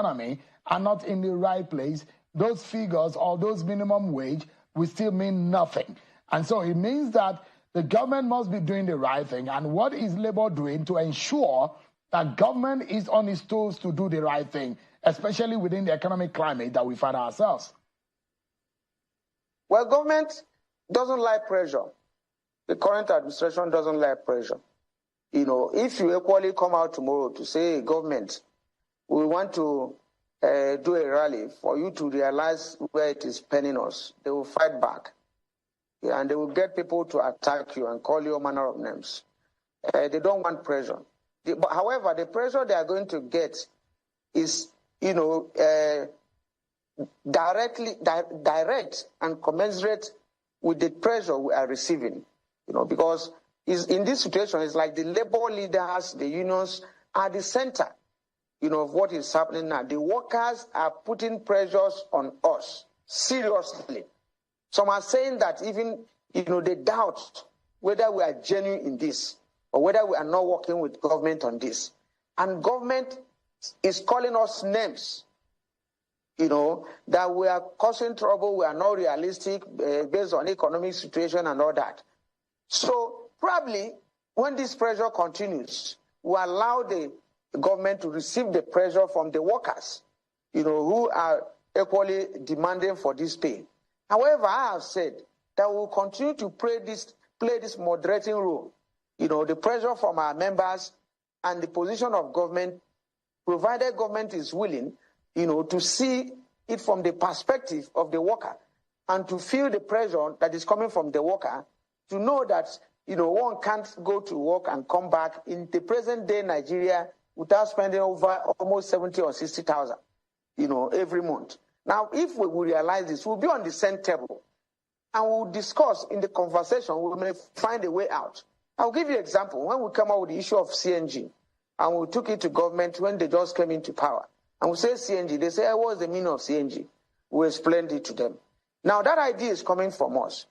economy are not in the right place, those figures or those minimum wage will still mean nothing. And so it means that the government must be doing the right thing. And what is Labour doing to ensure that government is on its toes to do the right thing, especially within the economic climate that we find ourselves? Well, government doesn't like pressure. The current administration doesn't like pressure. You know, if you equally come out tomorrow to say, government, we want to do a rally for you to realize where it is penning us, they will fight back. Yeah, and they will get people to attack you and call you all manner of names. They don't want pressure. However, the pressure they are going to get is, you know, direct and commensurate with the pressure we are receiving. You know, because in this situation, it's like the labor leaders, the unions are the center, you know, of what is happening now. The workers are putting pressures on us seriously. Some are saying that even, you know, they doubt whether we are genuine in this or whether we are not working with government on this. And government is calling us names, you know, that we are causing trouble, we are not realistic based on economic situation and all that. So probably when this pressure continues, we allow the government to receive the pressure from the workers, you know, who are equally demanding for this pay. However, I have said that we will continue to play this moderating role, you know, the pressure from our members and the position of government, provided government is willing, you know, to see it from the perspective of the worker and to feel the pressure that is coming from the worker, to know that, you know, one can't go to work and come back in the present day Nigeria without spending over almost 70 or 60,000, you know, every month. Now, if we will realize this, we'll be on the same table and we'll discuss in the conversation, we may find a way out. I'll give you an example. When we come out with the issue of CNG and we took it to government when they just came into power, and we say CNG, they say, what's the meaning of CNG? We explained it to them. Now, that idea is coming from us.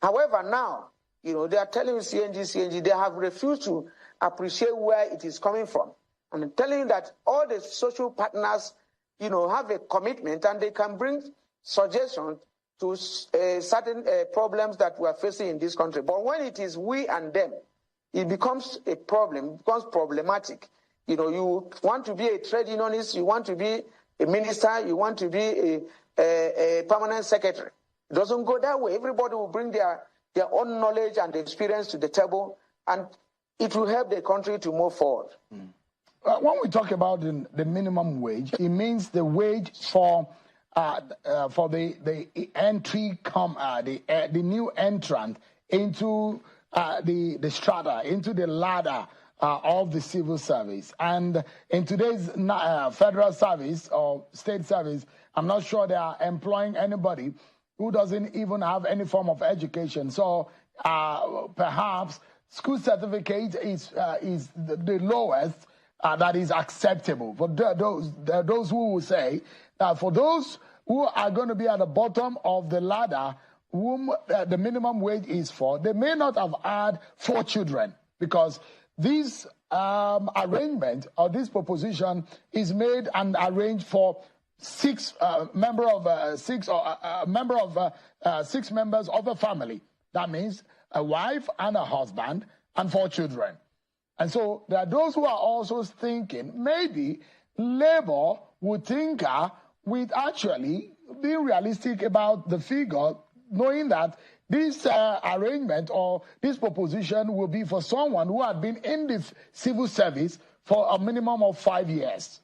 However, now, you know, they are telling you CNG, they have refused to appreciate where it is coming from. And I'm telling you that all the social partners, you know, have a commitment and they can bring suggestions to certain problems that we are facing in this country. But when it is we and them, it becomes a problem, it becomes problematic. You know, you want to be a trade unionist, you want to be a minister, you want to be a permanent secretary. It doesn't go that way. Everybody will bring their own knowledge and experience to the table, and it will help the country to move forward. When we talk about the minimum wage, it means the wage for the entry the new entrant into the strata, into the ladder of the civil service. And in today's federal service or state service, I'm not sure they are employing anybody who doesn't even have any form of education. So perhaps school certificate is the lowest that is acceptable. For those who will say that for those who are going to be at the bottom of the ladder, whom the minimum wage is for, they may not have had 4 children, because this arrangement or this proposition is made and arranged for 6 members of a family. That means a wife and a husband and 4 children. And so there are those who are also thinking maybe Labour would tinker with actually being realistic about the figure, knowing that this arrangement or this proposition will be for someone who had been in the civil service for a minimum of 5 years.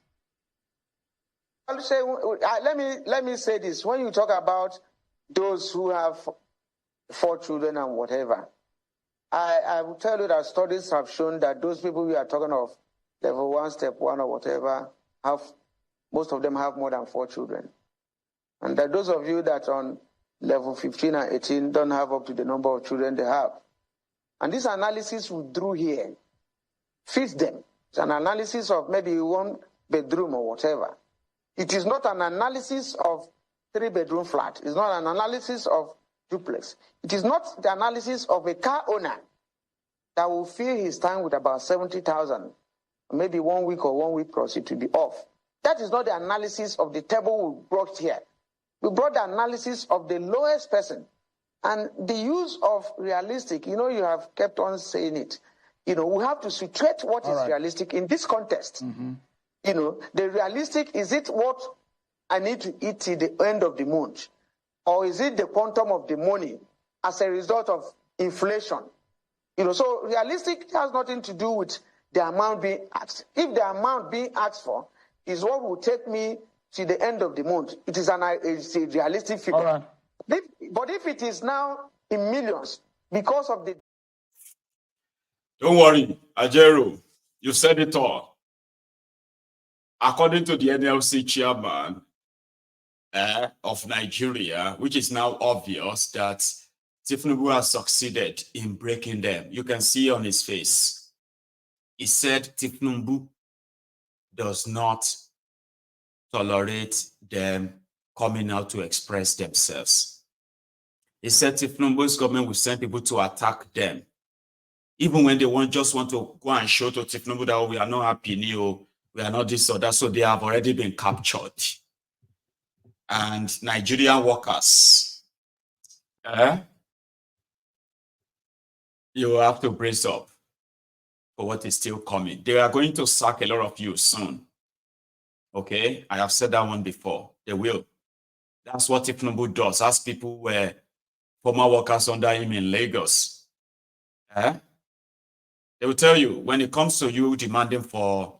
I'll say, let me say this. When you talk about those who have 4 children and whatever, I will tell you that studies have shown that those people we are talking of, level 1, step 1 or whatever, most of them have more than 4 children. And that those of you that on level 15 and 18 don't have up to the number of children they have. And this analysis we drew here fits them. It's an analysis of maybe 1 bedroom or whatever. It is not an analysis of 3-bedroom flat. It's not an analysis of duplex. It is not the analysis of a car owner that will fill his time with about 70,000. Maybe 1 week or 1 week plus it will be off. That is not the analysis of the table we brought here. We brought the analysis of the lowest person. And the use of realistic, you have kept on saying it. We have to situate what is realistic in this context. The realistic, is it what I need to eat till the end of the month? Or is it the quantum of the money as a result of inflation? So realistic has nothing to do with the amount being asked. If the amount being asked for is what will take me to the end of the month, it's a realistic figure. All right. But if it is now in millions because of the... Don't worry, Ajero, you said it all. According to the NLC chairman of Nigeria, which is now obvious that Tinubu has succeeded in breaking them. You can see on his face. He said Tinubu does not tolerate them coming out to express themselves. He said Tinubu's government will send people to attack them. Even when they just want to go and show to Tinubu that we are not happy, we are not this or that, so they have already been captured. And Nigerian workers, you have to brace up for what is still coming. They are going to sack a lot of you soon. Okay, I have said that one before. They will. That's what Tinubu does. As people were former workers under him in Lagos. They will tell you, when it comes to you demanding for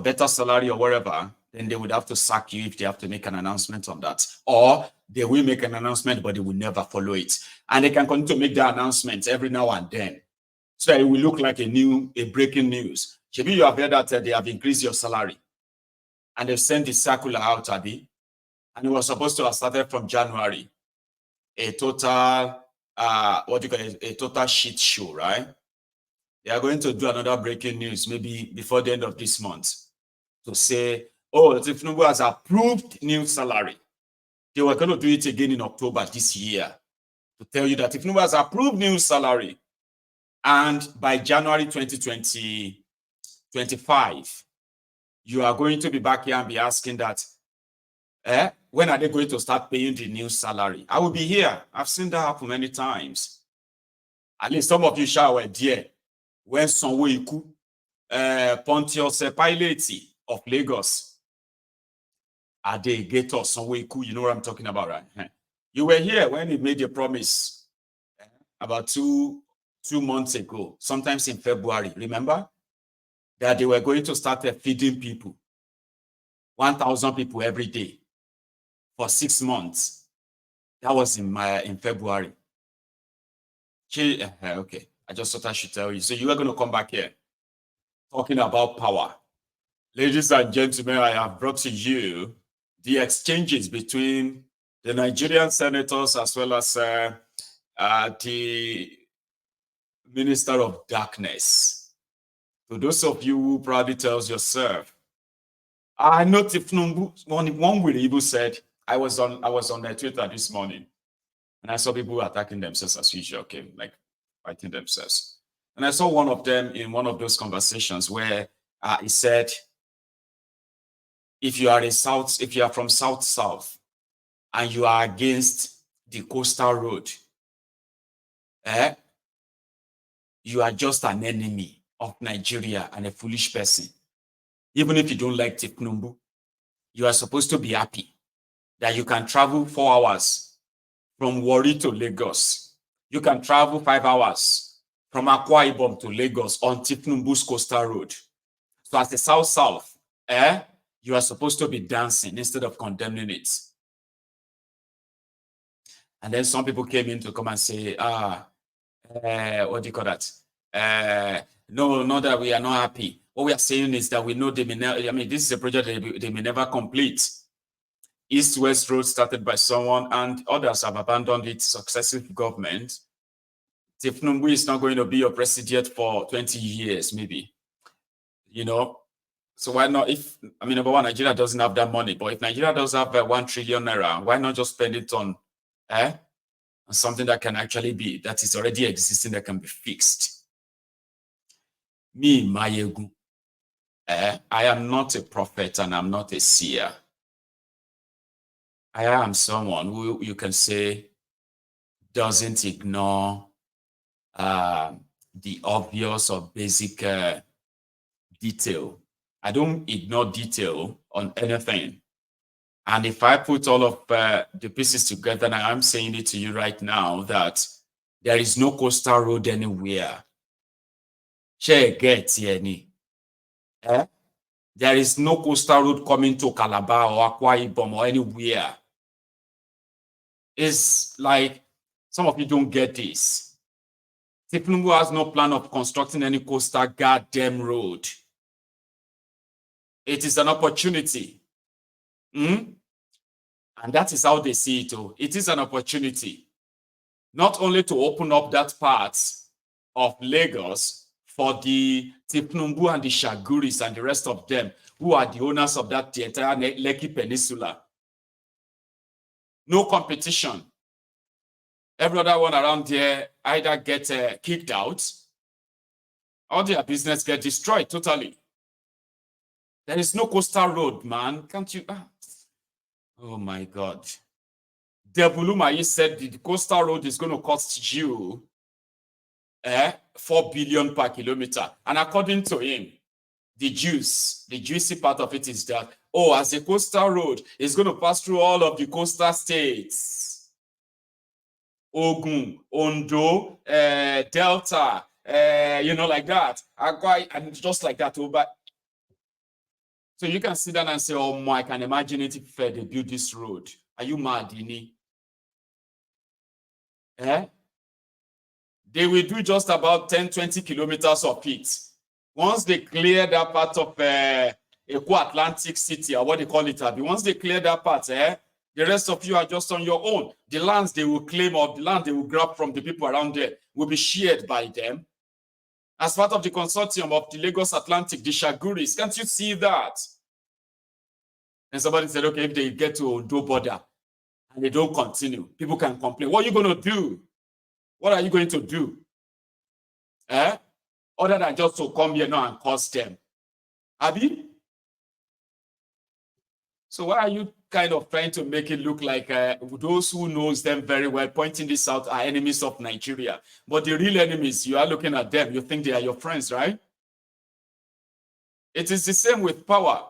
better salary or whatever, then they would have to sack you if they have to make an announcement on that. Or they will make an announcement, but they will never follow it. And they can continue to make their announcements every now and then. So that it will look like a breaking news. Maybe you have heard that they have increased your salary. And they've sent the circular out, Abi. And it was supposed to have started from January. A total, a total shit show, right? They are going to do another breaking news, maybe before the end of this month, to say, oh, Tinubu has approved new salary. They were going to do it again in October this year to tell you that Tinubu has approved new salary. And by January 2025, you are going to be back here and be asking that, when are they going to start paying the new salary? I will be here. I've seen that happen many times. At least some of you were there when Sanwo-Iku, Pontius Pilate of Lagos, Adebayo, Sanwo-Iku, you know what I'm talking about, right? You were here when he made a promise about two months ago, sometimes in February, remember? That they were going to start feeding people, 1,000 people every day for 6 months. That was in February. Okay, I just thought I should tell you. So you are going to come back here talking about power. Ladies and gentlemen, I have brought to you the exchanges between the Nigerian senators as well as the Minister of Darkness. To those of you who probably tells yourself, I know Tinubu, one will even said, I was on Twitter this morning, and I saw people attacking themselves as usual, okay, like fighting themselves. And I saw one of them in one of those conversations where he said, if you are from South, and you are against the coastal road, you are just an enemy of Nigeria and a foolish person. Even if you don't like Tinubu, you are supposed to be happy that you can travel 4 hours from Warri to Lagos. You can travel 5 hours from Akwa Ibom to Lagos on Tinubu's coastal road. So as the South, you are supposed to be dancing instead of condemning it. And then some people came in to come and say, what do you call that? No, not that we are not happy. What we are saying is that we know they may never, this is a project they may never complete. East-West Road started by someone and others have abandoned it, successive government. Tinubu is not going to be your president for 20 years, maybe. So why not, number one, Nigeria doesn't have that money, but if Nigeria does have 1 trillion naira, why not just spend it on something that can actually be, that is already existing, that can be fixed? Me, Mayegu, I am not a prophet and I'm not a seer. I am someone who you can say doesn't ignore the obvious or basic detail. I don't ignore detail on anything. And if I put all of the pieces together, and I'm saying it to you right now that there is no coastal road anywhere. Share get any. There is no coastal road coming to Calabar or Akwa Ibom or anywhere. It's like some of you don't get this. Tinubu has no plan of constructing any coastal goddamn road. It is an opportunity. And that is how they see it. It is an opportunity. Not only to open up that part of Lagos for the Tinubu and the Shaguris and the rest of them who are the owners of that the entire Lekki Peninsula. No competition. Every other one around there either get kicked out or their business get destroyed totally. There is no coastal road, man. Can't you? Oh my God. Debulumayi said the coastal road is going to cost you 4 billion per kilometer. And according to him, the juicy part of it is that, as a coastal road, it's going to pass through all of the coastal states. Ogun, Ondo, Delta, like that. And just like that. So you can sit down and say, I can imagine it if they build this road. Are you mad, Ini? They will do just about 10, 20 kilometers of it. Once they clear that part of Eco Atlantic City, or what they call it, once they clear that part, the rest of you are just on your own. The lands they will claim or the land they will grab from the people around there will be shared by them. As part of the consortium of the Lagos Atlantic, the Shaguris. Can't you see that? And somebody said, okay, if they get to Ondo border and they don't continue, people can complain. What are you going to do? What are you going to do? Other than just to come here now and cause them. Abi? So why are you kind of trying to make it look like those who knows them very well, pointing this out, are enemies of Nigeria? But the real enemies, you are looking at them, you think they are your friends, right? It is the same with power.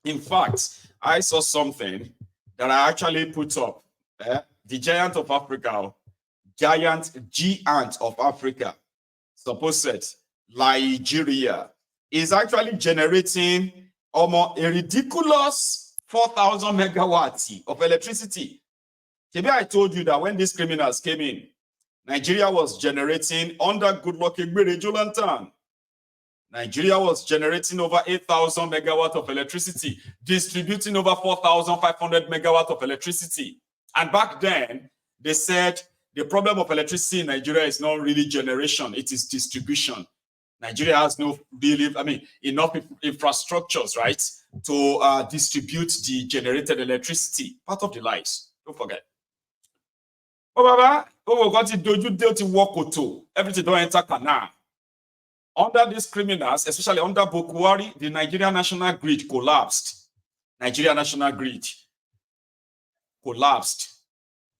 In fact, I saw something that I actually put up. The giant of Africa, giant of Africa, supposed Nigeria, is actually generating almost a ridiculous 4,000 megawatts of electricity. Maybe I told you that when these criminals came in, Nigeria was generating under Goodluck Egbere Jonathan. Nigeria was generating over 8,000 megawatts of electricity, distributing over 4,500 megawatts of electricity. And back then, they said the problem of electricity in Nigeria is not really generation, it is distribution. Nigeria has enough infrastructures, right, to distribute the generated electricity. Part of the lies, don't forget. Everything don't enter canal. Under these criminals, especially under Bokuwari, the Nigerian national grid collapsed. Nigeria national grid collapsed.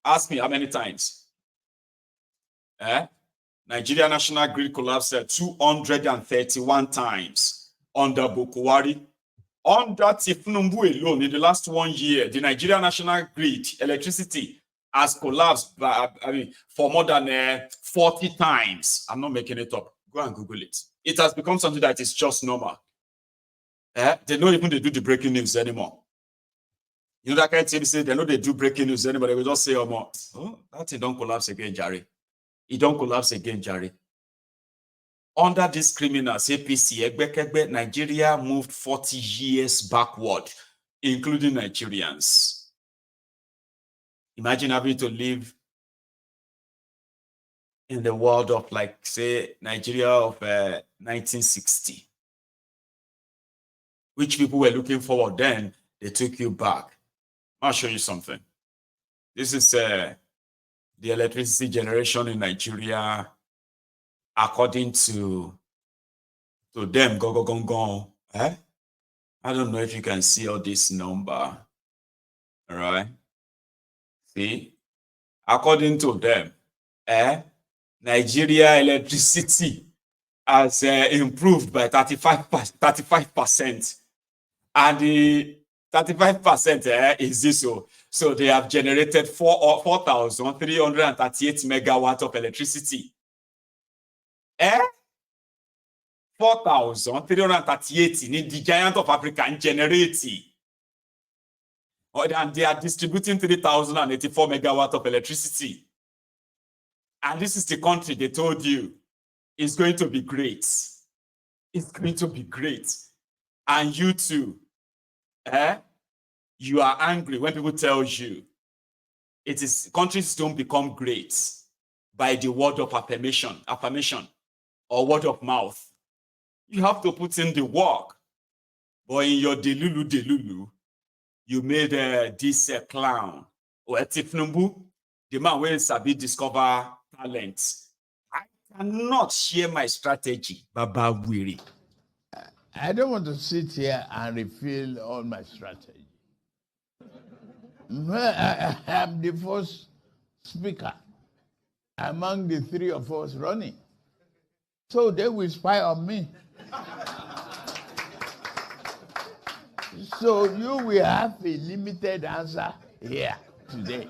Ask me how many times. Nigeria national grid collapsed 231 times under Bokuwari. Under Tinubu alone, in the last 1 year, the Nigeria national grid electricity has collapsed for more than 40 times. I'm not making it up. Go and Google it. It has become something that is just normal. They don't even do the breaking news anymore. You know that kind of thing, say they know they do breaking news anymore. They will just say, that thing don't collapse again, Jerry. It don't collapse again, Jerry. Under these criminals, APC, Nigeria moved 40 years backward, including Nigerians. Imagine having to live in the world of, like, say, Nigeria of 1960. Which people were looking forward then, they took you back. I'll show you something. This is the electricity generation in Nigeria according to them, go. I don't know if you can see all this number. All right. See, according to them, Nigeria electricity has improved by 35%. And the 35% is this. So they have generated 4,338 megawatts of electricity. 4,338 in the giant of Africa and generating. And they are distributing 3,084 megawatts of electricity. And this is the country they told you is going to be great. It's going to be great. And you too, you are angry when people tell you it is countries don't become great by the word of affirmation or word of mouth. You have to put in the work. But in your delulu, you made this clown or Tifnumbu, the man who sabi discover talent. I cannot share my strategy, Baba Wiri. I don't want to sit here and reveal all my strategy. I am the first speaker among the three of us running. So they will spy on me. So you will have a limited answer here today.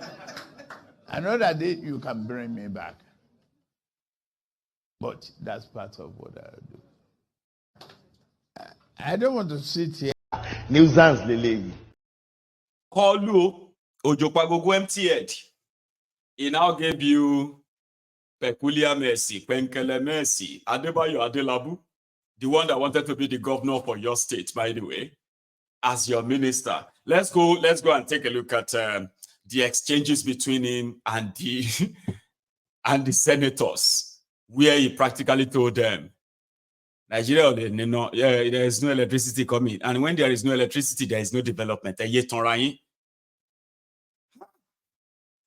Another day you can bring me back. But that's part of what I do. I don't want to sit here. Nuisance Lele. Call you Ojokwagogo empty-head. He now gave you Peculiar Mercy, Penkele Mercy, Adebayo Adelaby, the one that wanted to be the governor for your state, by the way, as your minister. Let's go and take a look at the exchanges between him and the and the senators, where he practically told them, Nigeria, there is no electricity coming. And when there is no electricity, there is no development.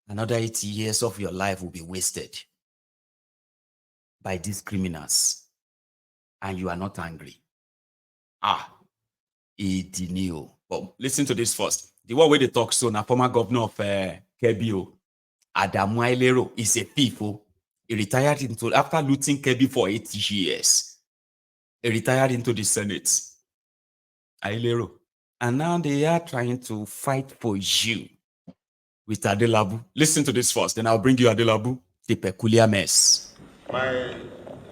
Another 80 years of your life will be wasted by these criminals. And you are not angry. Idinio. But listen to this first. The one where they talk so, now former governor of Kebbi, Adebayo, is a thief. He retired after looting Kebbi for 80 years. He retired into the Senate. Ailero. And now they are trying to fight for you with Adelaby. Listen to this first, then I'll bring you Adelaby, the peculiar mess. My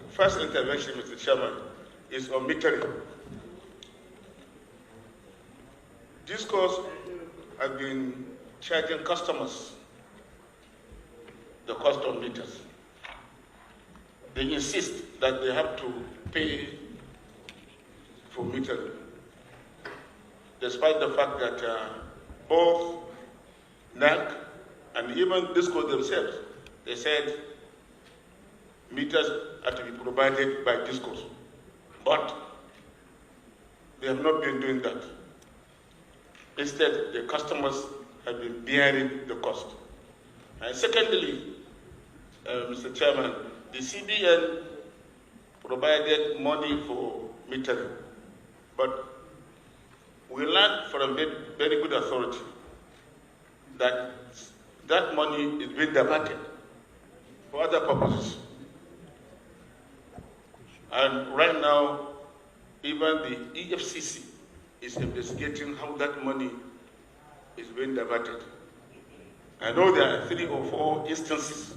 first intervention, Mr. Chairman, is on metering. This course has been charging customers the cost of meters. They insist that they have to pay for metering, despite the fact that both NAC and even DISCO themselves, they said meters are to be provided by DISCOs. But they have not been doing that. Instead, the customers have been bearing the cost. And secondly, Mr. Chairman, the CBN provided money for metering, but we learned from very good authority that that money is being diverted for other purposes. And right now, even the EFCC is investigating how that money is being diverted. I know there are 3 or 4 instances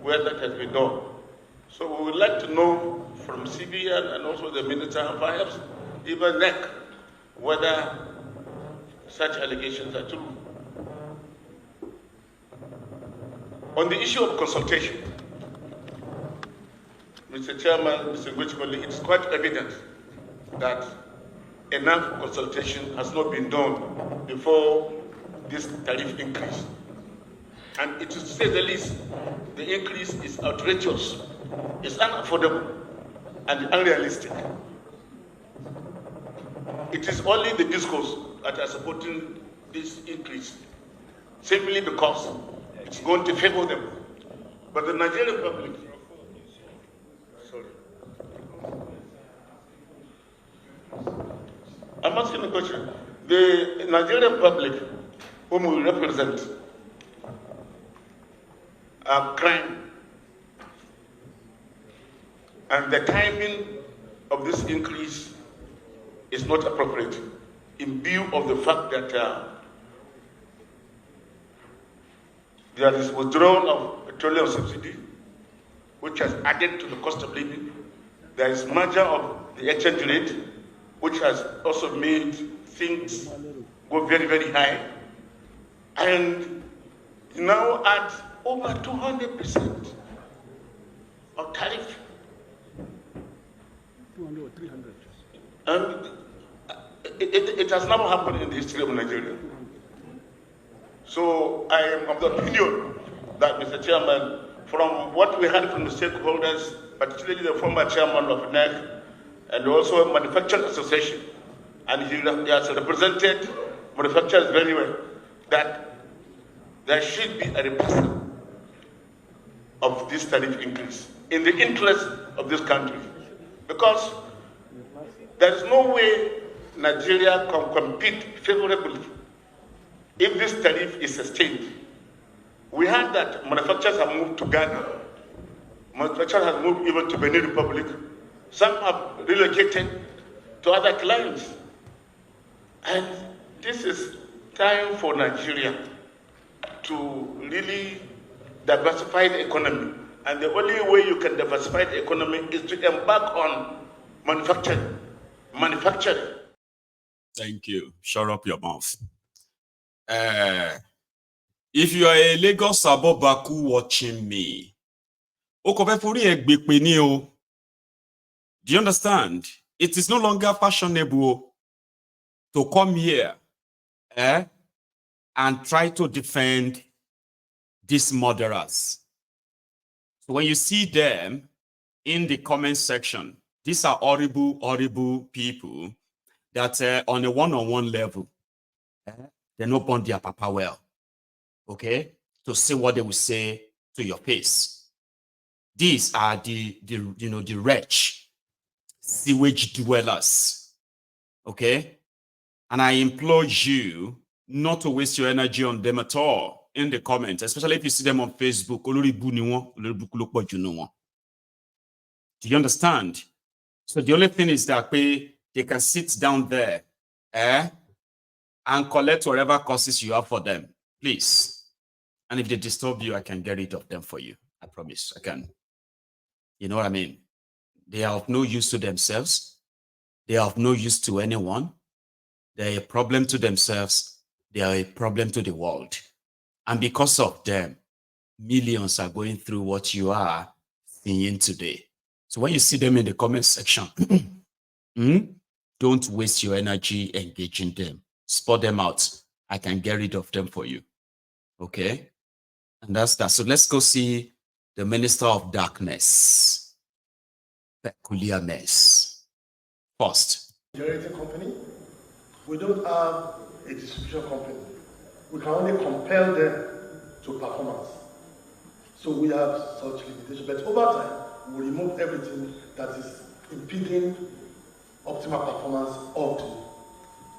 where that has been done. So we would like to know from CBN and also the minister and perhaps even NEC whether such allegations are true. On the issue of consultation, Mr. Chairman, Mr. Gwichkoli, it's quite evident that enough consultation has not been done before this tariff increase. And it is, to say the least, the increase is outrageous, it's unaffordable, and unrealistic. It is only the DISCOs that are supporting this increase, simply because it's going to favor them. But the Nigerian public, I'm asking a question. The Nigerian public, whom we represent, are crying. And the timing of this increase is not appropriate in view of the fact that there is withdrawal of petroleum subsidy, which has added to the cost of living. There is merger of the exchange rate, which has also made things go very, very high. And now at over 200% of tariff. 200 or 300. And it has never happened in the history of Nigeria. So I am of the opinion that, Mr. Chairman, from what we heard from the stakeholders, particularly the former chairman of NEC, and also Manufacturers Association, and he has represented manufacturers very well, that there should be a reversal of this tariff increase in the interest of this country. Because there is no way Nigeria can compete favorably if this tariff is sustained. We heard that manufacturers have moved to Ghana, manufacturers have moved even to Benin Republic, some have relocated to other clients. And this is time for Nigeria to really diversify the economy. And the only way you can diversify the economy is to embark on manufacturing. Thank you. Shut up your mouth. If you are a Lagos Abobaku watching me, do you understand? It is no longer fashionable to come here and try to defend these murderers. So when you see them in the comment section, these are horrible, horrible people that on a one-on-one level, they don't burn their papa well, okay? To say what they will say to your face. These are the wretch, sewage dwellers, okay? And I implore you not to waste your energy on them at all in the comments, especially if you see them on Facebook. Do you understand? So the only thing is that they can sit down there and collect whatever costs you have for them, please. And if they disturb you, I can get rid of them for you. I promise, I can. You know what I mean? They are of no use to themselves. They are of no use to anyone. They are a problem to themselves. They are a problem to the world. And because of them, millions are going through what you are seeing today. So when you see them in the comment section, don't waste your energy engaging them. Spot them out. I can get rid of them for you. Okay? And that's that. So let's go see the Minister of Darkness. Peculiarness. First. Generating company. We don't have a distribution company. We can only compel them to performance. So we have such limitations. But over time, we remove everything that is impeding optimal performance of the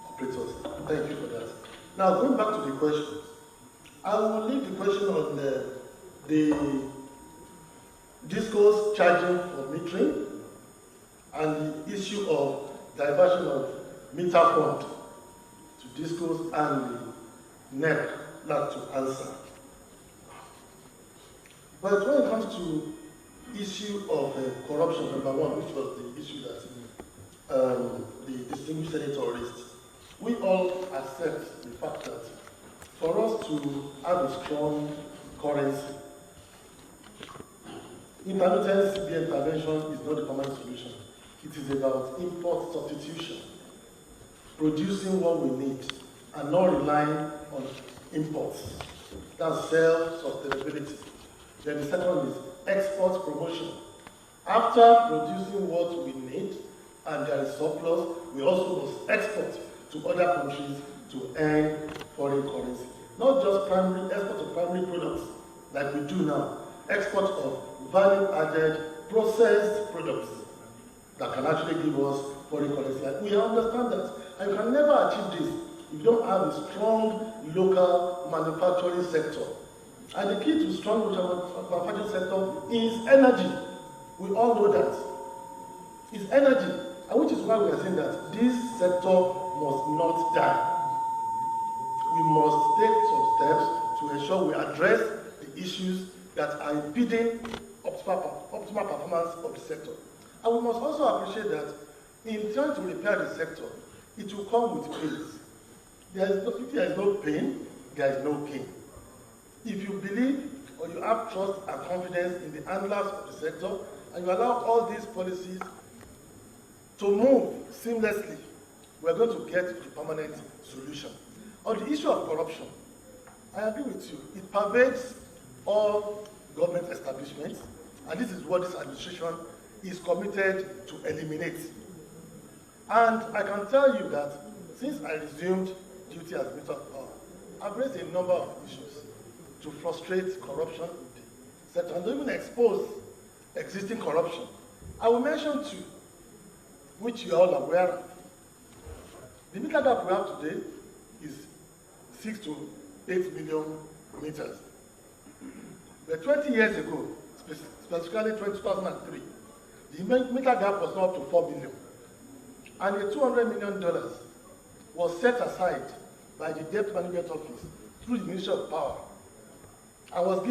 operators. Thank you for that. Now, going back to the question, I will leave the question on the discourse charging for metering and the issue of diversion of meter fund to discourse and the NEC not to answer. But when it comes to issue of corruption, number one, which was the issue that the distinguished senator raised, we all accept the fact that for us to have a strong currency, intermittent CBN intervention is not the permanent solution. It is about import substitution, producing what we need and not relying on imports. That's self-sustainability. Then the second one is export promotion. After producing what we need and there is surplus, we also must export to other countries to earn foreign currency. Not just export of primary products like we do now, export of value-added processed products that can actually give us foreign currency. And we understand that. And you can never achieve this if you don't have a strong local manufacturing sector. And the key to strong local manufacturing sector is energy. We all know that. It's energy. And which is why we are saying that this sector must not die. We must take some steps to ensure we address the issues that are impeding optimal performance of the sector. And we must also appreciate that in trying to repair the sector, it will come with pains. If there is no pain, there is no gain. If you believe or you have trust and confidence in the handlers of the sector, and you allow all these policies to move seamlessly, we're going to get a permanent solution. On the issue of corruption, I agree with you. It pervades all government establishments, and this is what this administration is committed to eliminate. And I can tell you that since I resumed duty as Minister of Power, I've raised a number of issues to frustrate corruption in the sector and even expose existing corruption. I will mention two, which you are all aware of. The meter gap we have today is 6 to 8 million meters. But 20 years ago, specifically 2003, the meter gap was not up to 4 million. And the $200 million was set aside by the Debt Management Office through the Ministry of Power and was given